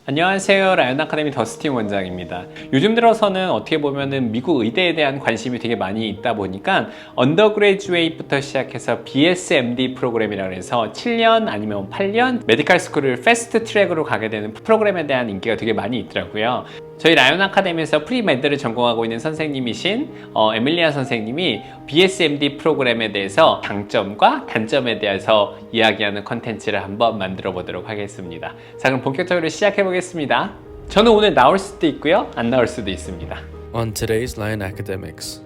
안녕하세요. 라이언 아카데미 더스틴 원장입니다. 요즘 들어서는 어떻게 보면은 미국 의대에 대한 관심이 되게 많이 있다 보니까 언더그레주에이트부터 시작해서 BSMD 프로그램이라고 해서 7년 아니면 8년 메디컬 스쿨을 패스트 트랙으로 가게 되는 프로그램에 대한 인기가 되게 많이 있더라고요. 저희 라이언 아카데미에서 프리메드를 전공하고 있는 선생님이신 에밀리아 선생님이 BSMD 프로그램에 대해서 장점과 단점에 대해서 이야기하는 컨텐츠를 한번 만들어 보도록 하겠습니다. 자, 그럼 본격적으로 시작해 보겠습니다. 저는 오늘 나올 수도 있고요, 안 나올 수도 있습니다. On today's Lion Academics.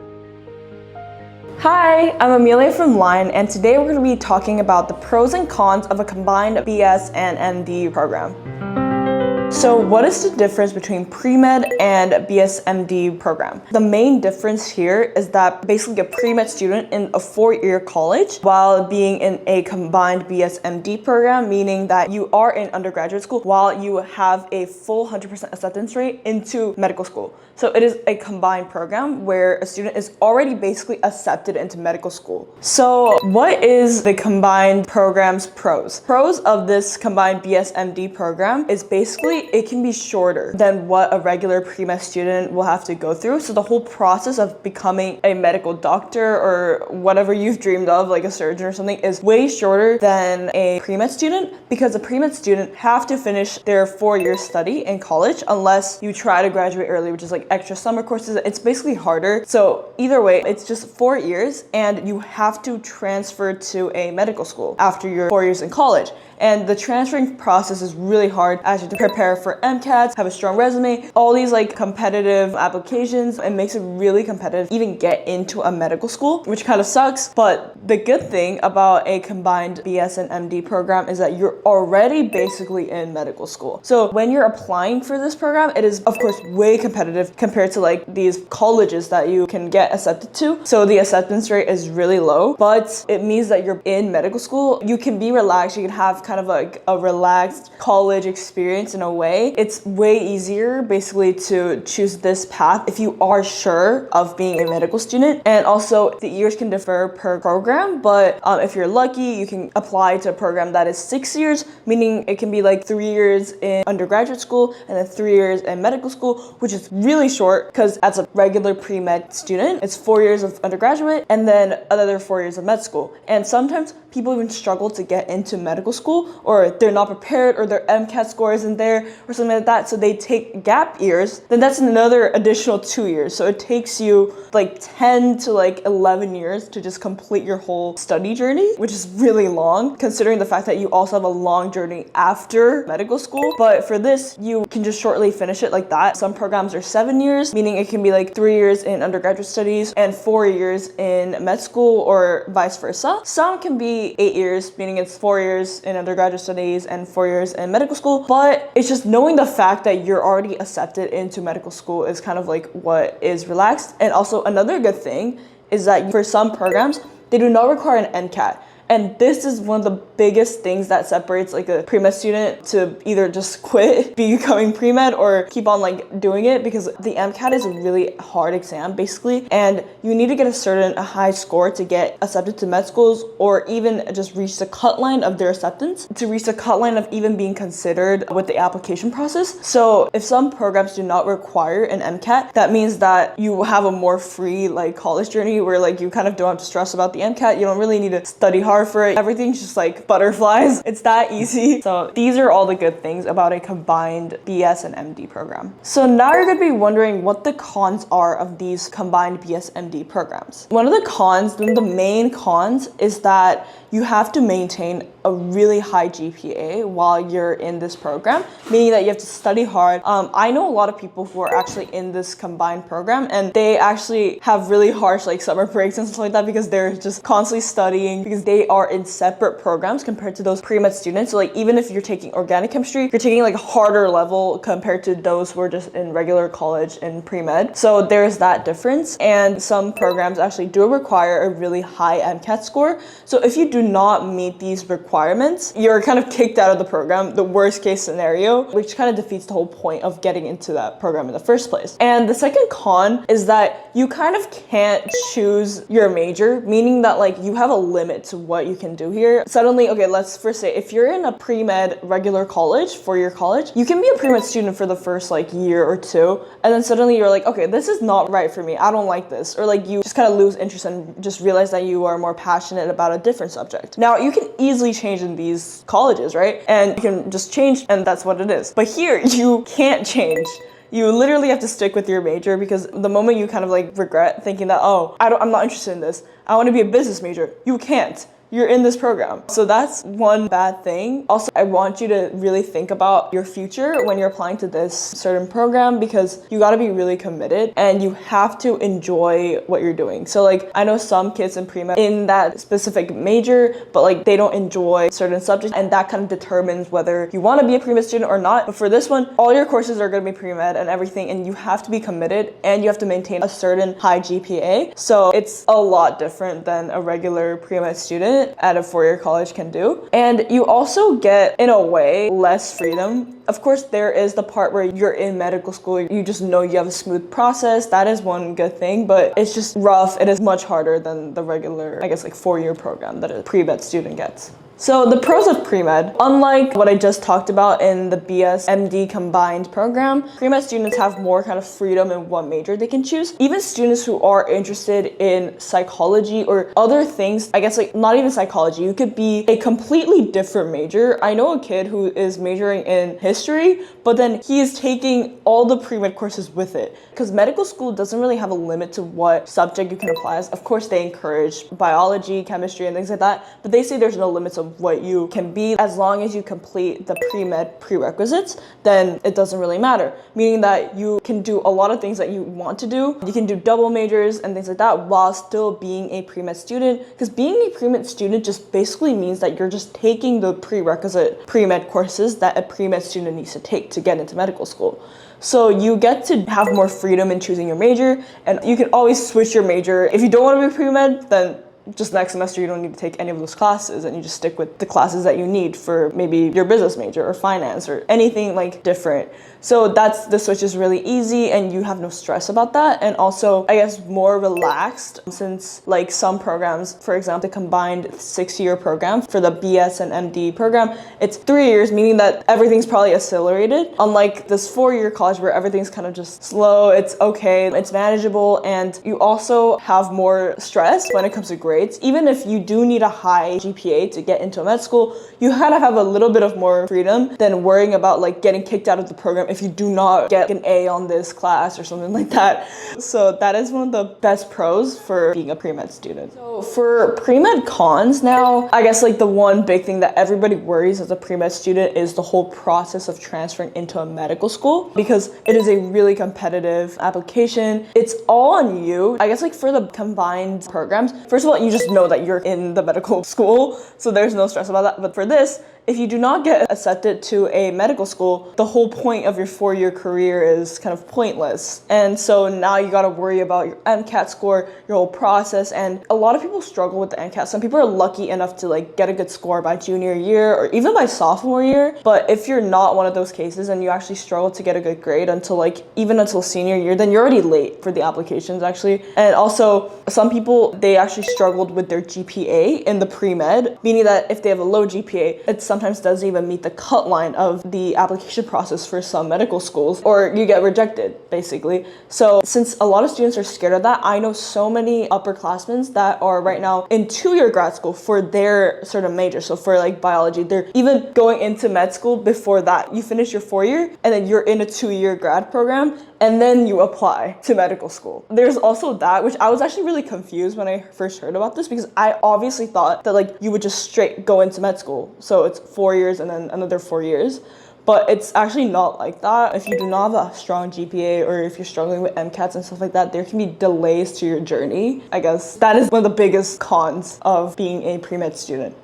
Hi, I'm Amelia from Lion, and today we're going to be talking about the pros and cons of a combined BS and MD program. So what is the difference between pre-med and BSMD program? The main difference here is that basically a pre-med student in a 4-year college while being in a combined BSMD program, meaning that you are in undergraduate school while you have a full 100% acceptance rate into medical school. So it is a combined program where a student is already basically accepted into medical school. So what is the combined program's pros? Pros of this combined BSMD program is basically it can be shorter than what a regular pre-med student will have to go through. So the whole process of becoming a medical doctor or whatever you've dreamed of, like a surgeon or something, is way shorter than a pre-med student because a pre-med student have to finish their 4-year study in college unless you try to graduate early, which is like extra summer courses. It's basically harder. So either way, it's just 4 years and you have to transfer to a medical school after your 4 years in college. And the transferring process is really hard as you have to prepare for MCATs, have a strong resume, all these like competitive applications. It makes it really competitive to even get into a medical school, which kind of sucks. But the good thing about a combined BS and MD program is that you're already basically in medical school. So when you're applying for this program, it is of course way competitive compared to like these colleges that you can get accepted to. So the acceptance rate is really low, but it means that you're in medical school. You can be relaxed, you can have kind of like a relaxed college experience in a way. It's way easier basically to choose this path if you are sure of being a medical student. And also the years can differ per program, but if you're lucky, you can apply to a program that is 6 years, meaning it can be like 3 years in undergraduate school and then 3 years in medical school, which is really short because as a regular pre-med student, it's 4 years of undergraduate and then another 4 years of med school. And sometimes people even struggle to get into medical school or they're not prepared or their MCAT score isn't there or something like that. So they take gap years, then that's another additional 2 years. So it takes you like 10 to like 11 years to just complete your whole study journey, which is really long considering the fact that you also have a long journey after medical school. But for this, you can just shortly finish it like that. Some programs are 7 years, meaning it can be like 3 years in undergraduate studies and 4 years in med school or vice versa. Some can be 8 years, meaning it's 4 years in undergraduate studies and 4 years in medical school. But it's just knowing the fact that you're already accepted into medical school is kind of like what is relaxed. And also another good thing is that for some programs, they do not require an MCAT. And this is one of the biggest things that separates like a pre-med student to either just quit becoming pre-med or keep on like doing it, because the MCAT is a really hard exam basically, and you need to get a high score to get accepted to med schools or even just reach the cut line of their acceptance, to reach the cut line of even being considered with the application process. So if some programs do not require an MCAT, that means that you have a more free like college journey where like you kind of don't have to stress about the MCAT. You don't really need to study hard for it. Everything's just like butterflies. It's that easy. So these are all the good things about a combined BS and MD program. So now you're gonna be wondering what the cons are of these combined BS MD programs. One of the main cons is that you have to maintain a really high GPA while you're in this program, meaning that you have to study hard. I know a lot of people who are actually in this combined program and they actually have really harsh like summer breaks and stuff like that because they're just constantly studying because they are in separate programs compared to those pre-med students. So like even if you're taking organic chemistry, you're taking like a harder level compared to those who are just in regular college and pre-med. So there's that difference. And some programs actually do require a really high MCAT score. So if you do not meet these requirements requirements, you're kind of kicked out of the program, the worst case scenario, which kind of defeats the whole point of getting into that program in the first place. And the second con is that you kind of can't choose your major, meaning that like you have a limit to what you can do here. Suddenly, okay, let's first say if you're in a pre-med regular college, four-year college, you can be a pre-med student for the first like year or two, and then suddenly you're like, okay, this is not right for me. I don't like this. Or like you just kind of lose interest and just realize that you are more passionate about a different subject. Now, you can easily change in these colleges, right? And you can just change, and that's what it is. But here, you can't change. You literally have to stick with your major, because the moment you kind of like regret thinking that, oh, I'm not interested in this, I want to be a business major, you can't. You're in this program. So that's one bad thing. Also, I want you to really think about your future when you're applying to this certain program, because you got to be really committed and you have to enjoy what you're doing. So like, I know some kids in pre-med in that specific major, but like they don't enjoy certain subjects, and that kind of determines whether you want to be a pre-med student or not. But for this one, all your courses are going to be pre-med and everything, and you have to be committed and you have to maintain a certain high GPA. So it's a lot different than a regular pre-med student at a four-year college can do. And you also get, in a way, less freedom. Of course, there is the part where you're in medical school, you just know you have a smooth process. That is one good thing, but it's just rough. It is much harder than the regular, I guess, like four-year program that a pre-med student gets. So the pros of pre-med, unlike what I just talked about in the BS MD combined program, pre-med students have more kind of freedom in what major they can choose. Even students who are interested in psychology or other things, I guess like not even psychology, you could be a completely different major. I know a kid who is majoring in history, but then he is taking all the pre-med courses with it, because medical school doesn't really have a limit to what subject you can apply as. Of course, they encourage biology, chemistry, and things like that, but they say there's no limits of what you can be. As long as you complete the pre-med prerequisites, then it doesn't really matter. Meaning that you can do a lot of things that you want to do. You can do double majors and things like that while still being a pre-med student, because being a pre-med student just basically means that you're just taking the prerequisite pre-med courses that a pre-med student needs to take to get into medical school. So you get to have more freedom in choosing your major, and you can always switch your major. If you don't want to be pre-med, then just next semester you don't need to take any of those classes, and you just stick with the classes that you need for maybe your business major or finance or anything like different. So the switch is really easy and you have no stress about that. And also, I guess, more relaxed, since like some programs, for example, the combined 6-year program for the BS and MD program, it's 3 years, meaning that everything's probably accelerated. Unlike this 4-year college where everything's kind of just slow, it's okay, it's manageable, and you also have more stress when it comes to grades. Even if you do need a high GPA to get into a med school, you kind of have a little bit of more freedom than worrying about like getting kicked out of the program if you do not get an A on this class or something like that. So that is one of the best pros for being a pre-med student. So for pre-med cons now, I guess like the one big thing that everybody worries as a pre-med student is the whole process of transferring into a medical school, because it is a really competitive application. It's all on you. I guess like for the combined programs, first of all, you just know that you're in the medical school, so there's no stress about that. But for this, if you do not get accepted to a medical school, the whole point of your 4-year career is kind of pointless. And so now you got to worry about your MCAT score, your whole process. And a lot of people struggle with the MCAT. Some people are lucky enough to like get a good score by junior year or even by sophomore year. But if you're not one of those cases and you actually struggle to get a good grade even until senior year, then you're already late for the applications actually. And also some people, they actually struggled with their GPA in the pre-med, meaning that if they have a low GPA, it sometimes doesn't even meet the cut line of the application process for some medical schools, or you get rejected basically. So since a lot of students are scared of that, I know so many upperclassmen that are right now in 2-year grad school for their sort of major. So for like biology, they're even going into med school before that. You finish your 4-year and then you're in a 2-year grad program, and then you apply to medical school. There's also that, which I was actually really confused when I first heard about this, because I obviously thought that like you would just straight go into med school. So it's 4 years and then another 4 years. But it's actually not like that. If you do not have a strong GPA, or if you're struggling with MCATs and stuff like that, there can be delays to your journey. I guess that is one of the biggest cons of being a pre-med student.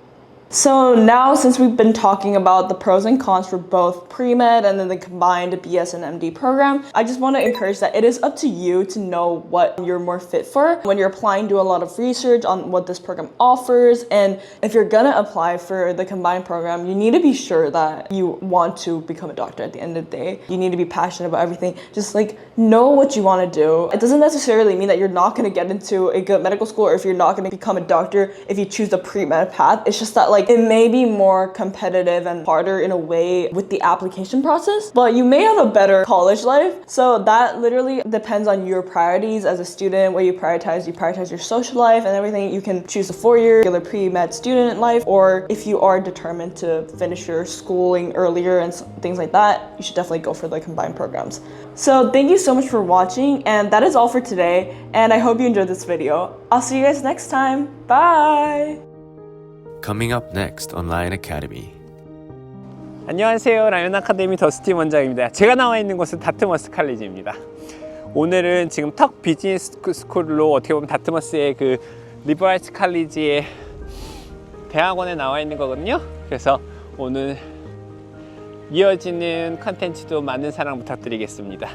So now, since we've been talking about the pros and cons for both pre-med and then the combined BS and MD program, I just want to encourage that it is up to you to know what you're more fit for. When you're applying, do a lot of research on what this program offers. And if you're gonna apply for the combined program, you need to be sure that you want to become a doctor at the end of the day. You need to be passionate about everything. Just like know what you want to do. It doesn't necessarily mean that you're not going to get into a good medical school, or if you're not going to become a doctor if you choose the pre-med path. It's just that like it may be more competitive and harder in a way with the application process, but you may have a better college life. So that literally depends on your priorities as a student, what you prioritize. You prioritize your social life and everything. You can choose a 4-year regular pre-med student life, or if you are determined to finish your schooling earlier and things like that, you should definitely go for the combined programs. So thank you so much for watching, and that is all for today, and I hope you enjoyed this video. I'll see you guys next time. Bye! Coming up next on Lion Academy. 안녕하세요. 라이언 아카데미 더스틴 원장입니다. 제가 나와 있는 곳은 다트머스 칼리지입니다. 오늘은 지금 턱 비즈니스 스쿨로 어떻게 보면 다트머스의 그 리버럴스 칼리지의 대학원에 나와 있는 거거든요. 그래서 오늘 이어지는 컨텐츠도 많은 사랑 부탁드리겠습니다.